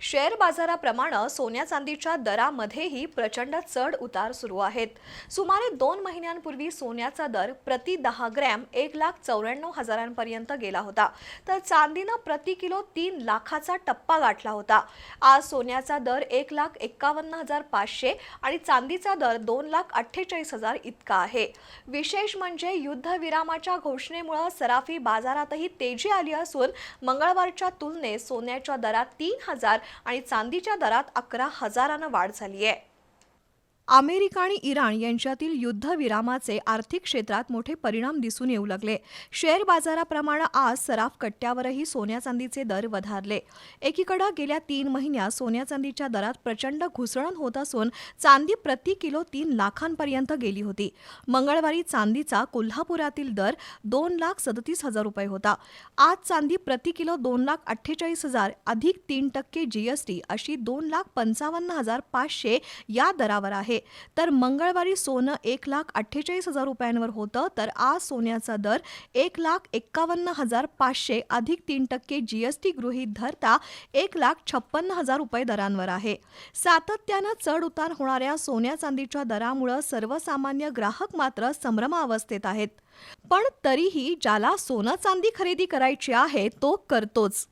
Share बाजाराप्रमाणे सोन्या चांदीच्या दरामध्येही प्रचंड चढ उतार सुरू आहेत. सुमारे 2 महिन्यांपूर्वी सोन्याचा दर प्रति 10 ग्रॅम 1,94,000पर्यंत गेला होता, तर चांदीनं प्रति किलो 3 लाखाचा टप्पा गाठला होता. आज सोन्याचा दर 1,51,500 आणि चांदीचा दर 2,48,000 इतका आहे. विशेष म्हणजे युद्धविरामाच्या घोषणेमुळे सराफी बाजारातही तेजी आली असून मंगळवारच्या तुलनेत सोन्याच्या दरात 3,000 आणि चांदीच्या दरात 11,000 वाढ झाली आहे. अमेरिका आणि इराण यांच्यातील युद्धविरामाचे आर्थिक क्षेत्रात मोठे परिणाम दिसून येऊ लागले. शेअर बाजाराप्रमाणे आज सराफ कट्ट्यावरही सोन्या चांदीचे दर वधारले. एकीकडे गेल्या 3 महिन्यात सोन्या चांदीच्या दरात प्रचंड घुसळण होत असून चांदी प्रति किलो 3 लाखांपर्यंत गेली होती. मंगळवारी चांदीचा कोल्हापुरातील दर 2,37,000 रुपये होता. आज चांदी प्रति किलो 2,48,000 अधिक 3% GST अशी 2,55,500 या दरावर आहे. तर मंगळवारी सोनं 1,48,000 रुपयांवर होतं, तर आज सोन्याचा दर 1,51,500 अधिक 3% GST गृहीत धरता 1,56,000 रुपये दरांवर आहे. सातत्यानं चढ उतार होणाऱ्या सोन्या चांदीच्या दरामुळे सर्वसामान्य ग्राहक मात्र संभ्रमावस्थेत आहेत. पण तरीही ज्याला सोनं चांदी खरेदी करायची आहे तो करतोच.